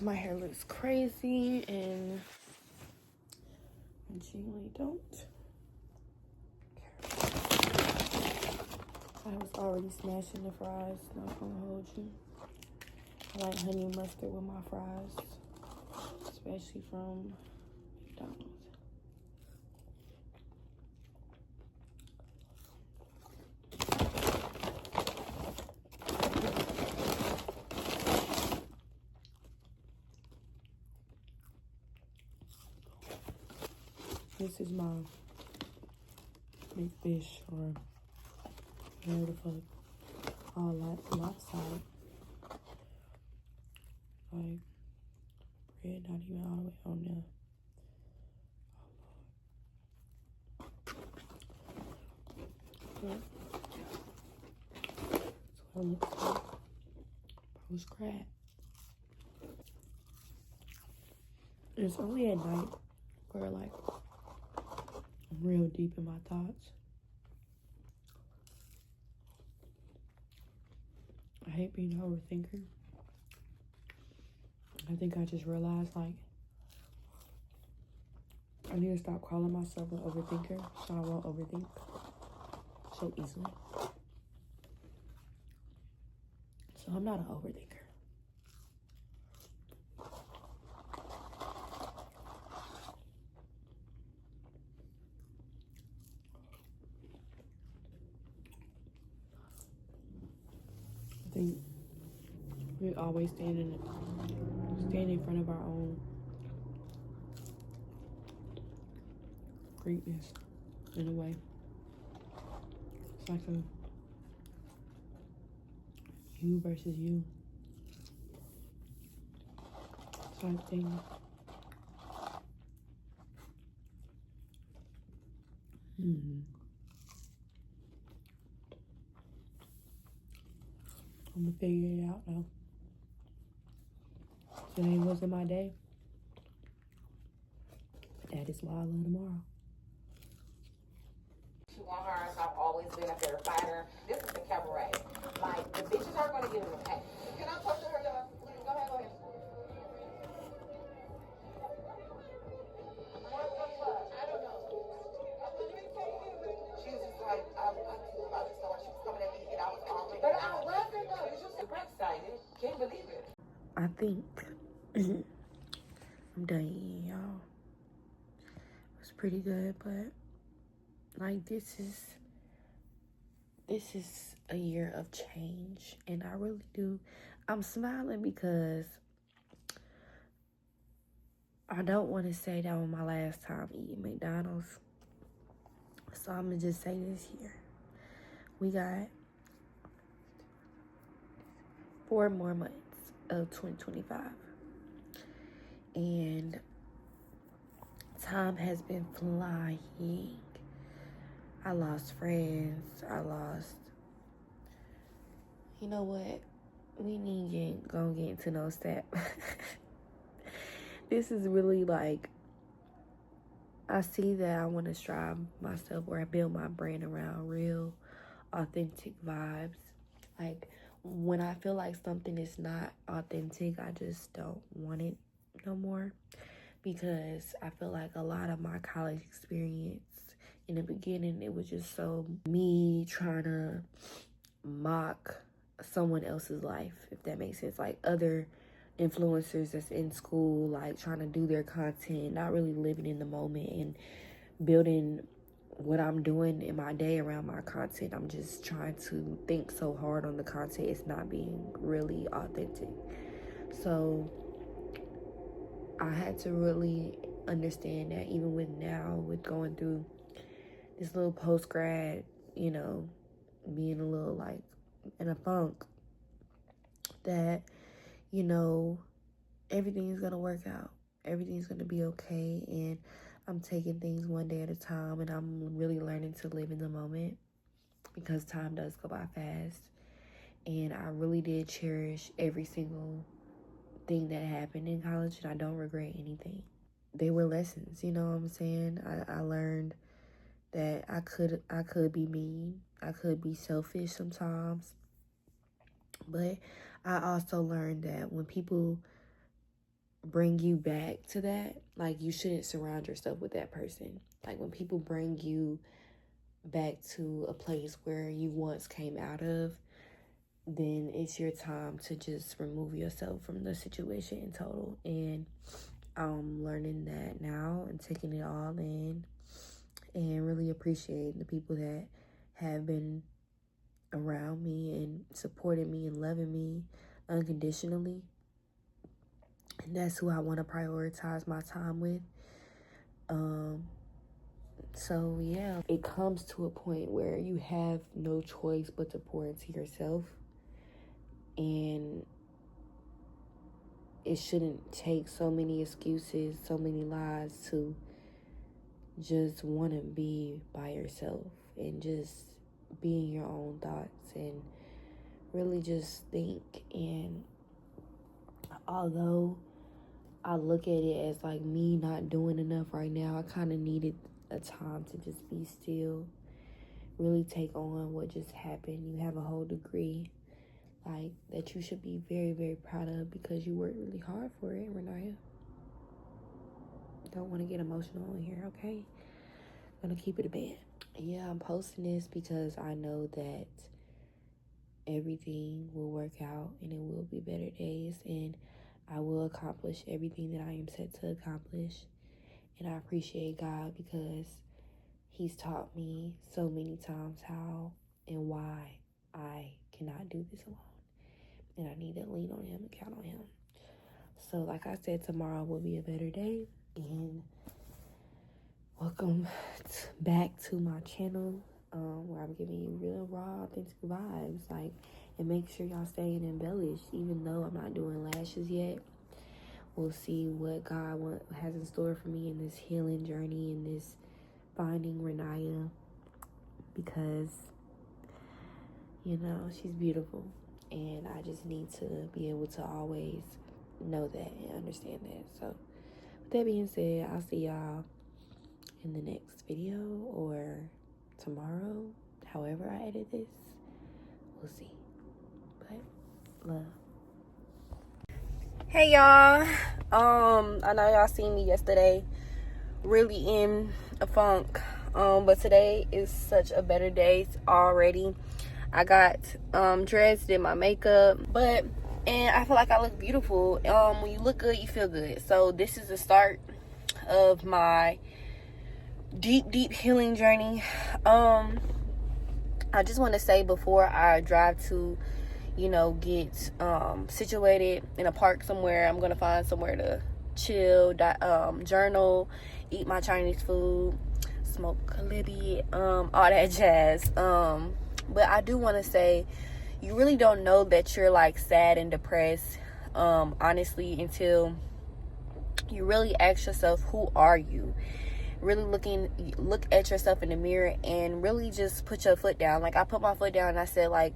my hair looks crazy and I genuinely don't care. I was already smashing the fries, not gonna hold you. I like honey and mustard with my fries, especially from McDonald's. This is my big fish, or whatever the fuck, all like lopsided. Like, bread not even all the way on there. That's what it looks like post-grad. It's only at night where, like, I'm real deep in my thoughts. I hate being an overthinker. I think I just realized, like, I need to stop calling myself an overthinker, so I won't overthink so easily. So I'm not an overthinker. I think we always stand in front of our own greatness in a way. It's like a you versus you type thing. I'm gonna figure it out though. Today wasn't my day. That is why I love tomorrow. She want hers. I've always been a fair fighter. This is the cabaret. Like, the bitches aren't gonna give him a pay. Can I talk to her, y'all? Go ahead. I don't know. She was just like, I feel about this so much. She was coming at me and I was calling. But I wasn't though. It's just super excited. Can't believe it. I think I'm done eating, y'all. It was pretty good, but like this is a year of change, and I really do. I'm smiling because I don't want to say that was my last time eating McDonald's. So I'm gonna just say this here. We got 4 more months of 2025. And time has been flying. I lost friends. You know what? We need to get into no step. This is really like, I see that I want to strive myself where I build my brand around real, authentic vibes. Like, when I feel like something is not authentic, I just don't want it no more. Because I feel like a lot of my college experience, in the beginning, it was just so me trying to mock someone else's life, if that makes sense. Like other influencers that's in school, like trying to do their content, not really living in the moment and building what I'm doing in my day around my content. I'm just trying to think so hard on the content, it's not being really authentic. So I had to really understand that, even with going through this little post-grad, you know, being a little like in a funk, that, you know, everything's gonna work out. Everything's gonna be okay. And I'm taking things one day at a time, and I'm really learning to live in the moment, because time does go by fast. And I really did cherish every single thing that happened in college, and I don't regret anything. They were lessons, you know what I'm saying? I learned that I could be mean. I could be selfish sometimes. But I also learned that when people bring you back to that, like, you shouldn't surround yourself with that person. Like, when people bring you back to a place where you once came out of, then it's your time to just remove yourself from the situation in total. And I'm learning that now and taking it all in, and really appreciate the people that have been around me and supporting me and loving me unconditionally. And that's who I want to prioritize my time with. So yeah, it comes to a point where you have no choice but to pour into yourself, and it shouldn't take so many excuses, so many lies to just want to be by yourself and just be in your own thoughts and really just think. And although I look at it as like me not doing enough right now, I kind of needed a time to just be still, really take on what just happened. You have a whole degree, like, that you should be very, very proud of because you worked really hard for it, Renaya. Don't want to get emotional in here, okay? I'm gonna keep it a band. Yeah, I'm posting this because I know that everything will work out and it will be better days, and I will accomplish everything that I am set to accomplish. And I appreciate God because He's taught me so many times how and why I cannot do this alone. And I need to lean on Him and count on Him. So like I said, tomorrow will be a better day. And welcome back to my channel, where I'm giving you real, raw, authentic vibes. Like, and make sure y'all staying embellished. Even though I'm not doing lashes yet, we'll see what God has in store for me in this healing journey, in this finding Renaya, because, you know, she's beautiful. And I just need to be able to always know that and understand that. So with that being said, I'll see y'all in the next video or tomorrow, however I edit this. We'll see. But love. Hey y'all. I know y'all seen me yesterday really in a funk. But today is such a better day already. I got dressed, did my makeup, and I feel like I look beautiful. When you look good, you feel good. So this is the start of my deep healing journey. I just want to say before I drive to, get situated in a park somewhere, I'm gonna find somewhere to chill, journal, eat my Chinese food, smoke a libby, all that jazz. But I do want to say, you really don't know that you're like sad and depressed, honestly, until you really ask yourself, who are you? Really look at yourself in the mirror and really just put your foot down. Like, I put my foot down and I said, like,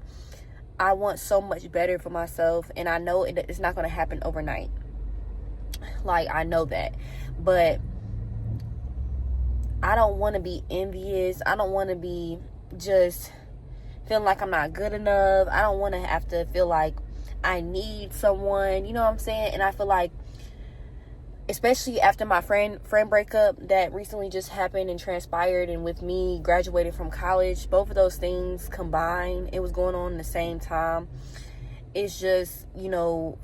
I want so much better for myself, and I know it's not going to happen overnight. Like, I know that, but I don't want to be envious. I don't want to be just feeling like I'm not good enough. I don't want to have to feel like I need someone, you know what I'm saying? And I feel like, especially after my friend breakup that recently just happened and transpired, and with me graduating from college, both of those things combined, it was going on at the same time. It's just,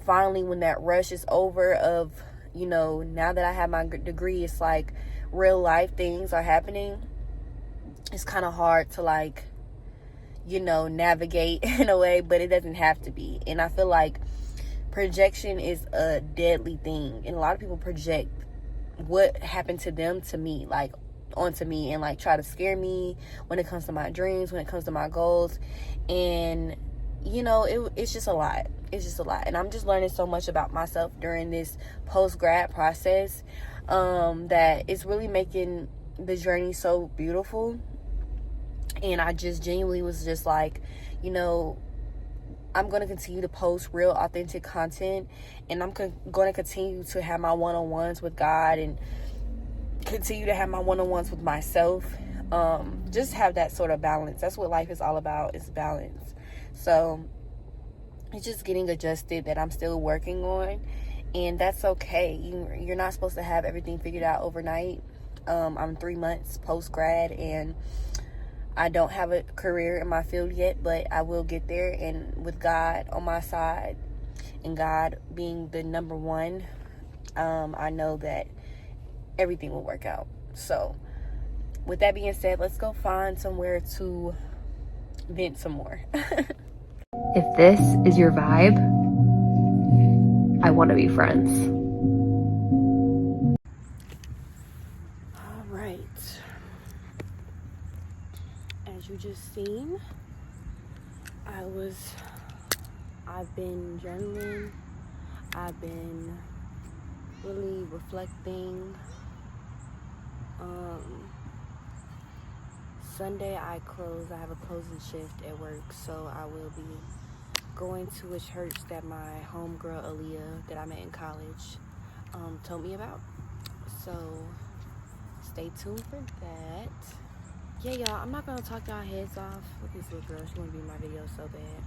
finally when that rush is over of, now that I have my degree, it's like real life things are happening. It's kind of hard to, like, navigate in a way, but it doesn't have to be. And I feel like projection is a deadly thing, and a lot of people project what happened to them to me, like, onto me, and like try to scare me when it comes to my dreams, when it comes to my goals. And it's just a lot. It's just a lot. And I'm just learning so much about myself during this post-grad process, that it's really making the journey so beautiful. And I just genuinely was just like, I'm going to continue to post real, authentic content, and I'm going to continue to have my one-on-ones with God and continue to have my one-on-ones with myself. Just have that sort of balance. That's what life is all about, is balance. So it's just getting adjusted, that I'm still working on. and that's okay. You're not supposed to have everything figured out overnight. I'm 3 months post-grad, and I don't have a career in my field yet, but I will get there. And with God on my side, and God being the number one, I know that everything will work out. So with that being said, let's go find somewhere to vent some more. If this is your vibe, I want to be friends. All right. As you just seen, I've been journaling. I've been really reflecting. Sunday I have a closing shift at work, so I will be going to a church that my homegirl Aaliyah, that I met in college, told me about. So stay tuned for that. Yeah, y'all, I'm not gonna talk y'all heads off. Look at this little girl, she wanna be in my video so bad.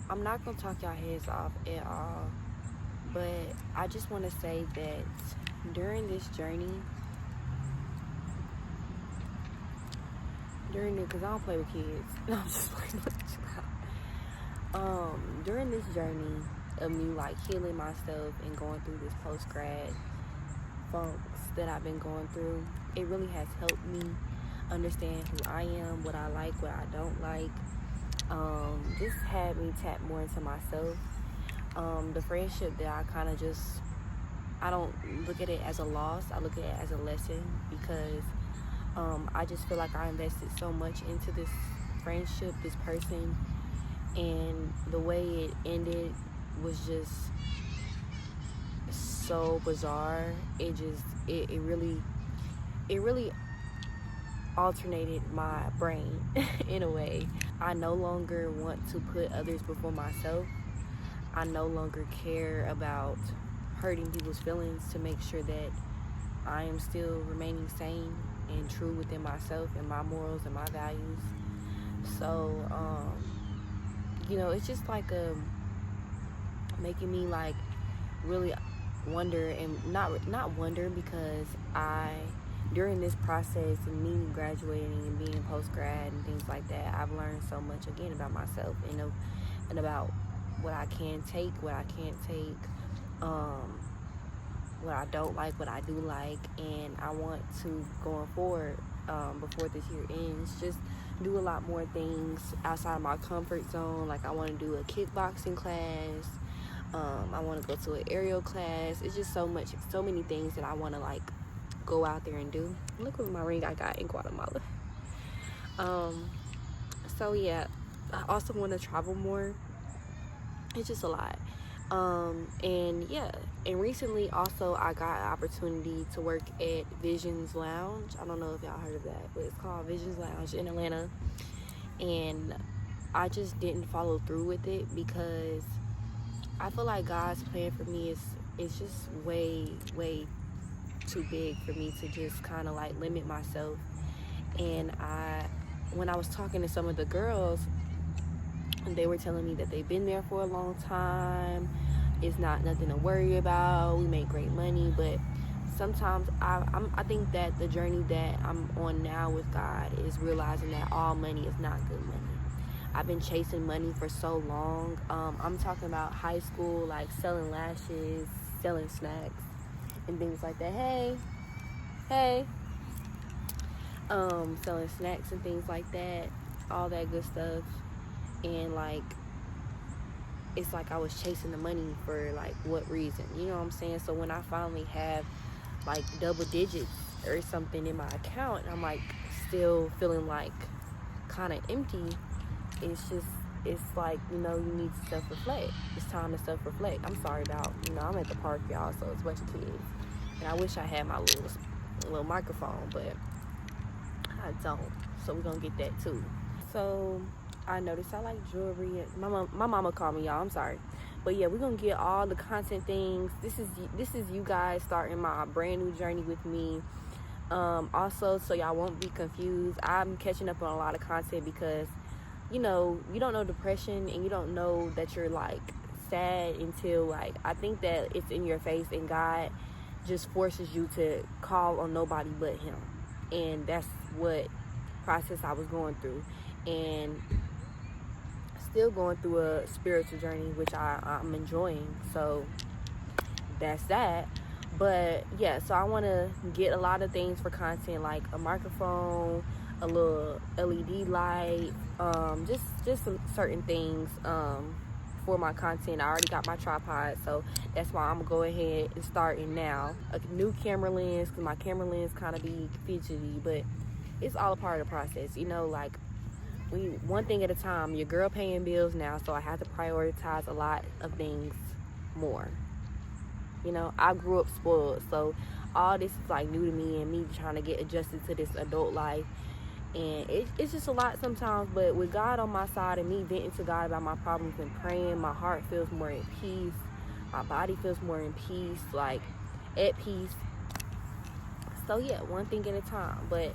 I'm not gonna talk y'all heads off at all, but I just want to say that during this journey, because I don't play with kids. No, I'm just playing with you. During this journey of me like healing myself and going through this post-grad funks that I've been going through, it really has helped me understand who I am, what I like, what I don't like. This had me tap more into myself. The friendship that I don't look at it as a loss, I look at it as a lesson, because I just feel like I invested so much into this friendship, this person, and the way it ended was just so bizarre. It really alternated my brain in a way. I no longer want to put others before myself. I no longer care about hurting people's feelings to make sure that I am still remaining sane and true within myself and my morals and my values. So, it's just like making me like really wonder, and not wonder, because during this process of me graduating and being post-grad and things like that, I've learned so much again about myself and about what I can take, what I can't take, what I don't like, what I do like. And I want to, going forward, before this year ends, just do a lot more things outside of my comfort zone. Like I want to do a kickboxing class. I want to go to an aerial class. It's just so many things that I want to like go out there and do. Look at my ring I got in Guatemala. So yeah, I also want to travel more. It's just a lot. And recently also I got an opportunity to work at Visions Lounge. I don't know if y'all heard of that, but it's called Visions Lounge in Atlanta. And I just didn't follow through with it because I feel like God's plan for me is just way too big for me to just kind of like limit myself. And when I was talking to some of the girls, they were telling me that they've been there for a long time. It's not nothing to worry about. We make great money, but sometimes I think that the journey that I'm on now with God is realizing that all money is not good money. I've been chasing money for so long. I'm talking about high school, like selling lashes, selling snacks, and things like that. Hey. Selling snacks and things like that, all that good stuff. And like, it's like I was chasing the money for like what reason? You know what I'm saying? So when I finally have like double digits or something in my account, I'm like still feeling like kind of empty. It's like, you need to self-reflect. It's time to self-reflect. I'm sorry about, I'm at the park, y'all, so it's a bunch of kids. And I wish I had my little microphone, but I don't. So we're gonna get that too. So I noticed I like jewelry. My mama called me, y'all. I'm sorry. But yeah, we're gonna get all the content things. This is you guys starting my brand new journey with me. Also, so y'all won't be confused, I'm catching up on a lot of content because you don't know depression and you don't know that you're like sad until, like, I think that it's in your face and God just forces you to call on nobody but him. And that's what process I was going through, and still going through a spiritual journey, which I'm enjoying. So that's that. But yeah, so I want to get a lot of things for content, like a microphone, a little LED light, just some certain things for my content. I already got my tripod, so that's why I'm gonna go ahead and starting now. A new camera lens, because my camera lens kind of be fidgety, but it's all a part of the process, you know. Like, one thing at a time. Your girl paying bills now, so I have to prioritize a lot of things more. You know, I grew up spoiled, so all this is like new to me, and me trying to get adjusted to this adult life. And it's just a lot sometimes, but with God on my side and me venting to God about my problems and praying, my heart feels more at peace. My body feels more in peace, like at peace. So yeah, one thing at a time. But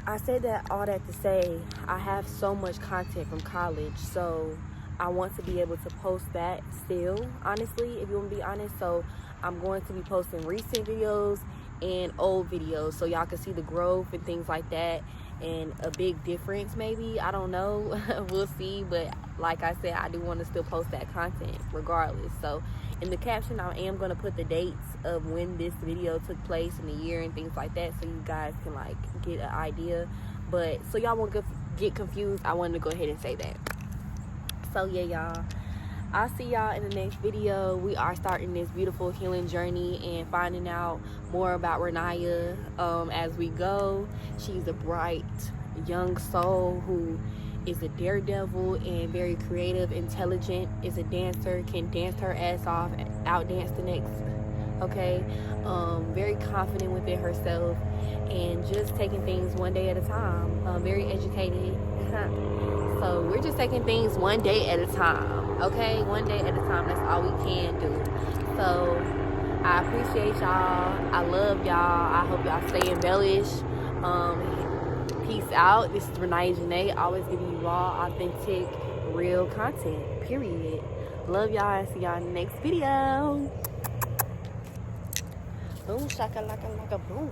I said that all that to say, I have so much content from college, so I want to be able to post that still, honestly, if you want to be honest. So I'm going to be posting recent videos and old videos, so y'all can see the growth and things like that, and a big difference maybe. I don't know. We'll see. But like I said, I do want to still post that content regardless. So in the caption, I am going to put the dates of when this video took place and the year and things like that, so you guys can like get an idea. But so y'all won't get confused, I wanted to go ahead and say that. So yeah, y'all, I'll see y'all in the next video. We are starting this beautiful healing journey and finding out more about Renaya as we go. She's a bright young soul who is a daredevil and very creative, intelligent, is a dancer, can dance her ass off, outdance the next, okay? Very confident within herself and just taking things one day at a time. Very educated. So we're just taking things one day at a time, okay? One day at a time. That's all we can do. So I appreciate y'all. I love y'all. I hope y'all stay embellished. Peace out. This is Renaya Janae, always giving you raw, authentic, real content, period. Love y'all, and see y'all in the next video. Boom, shaka, laka, laka, boom.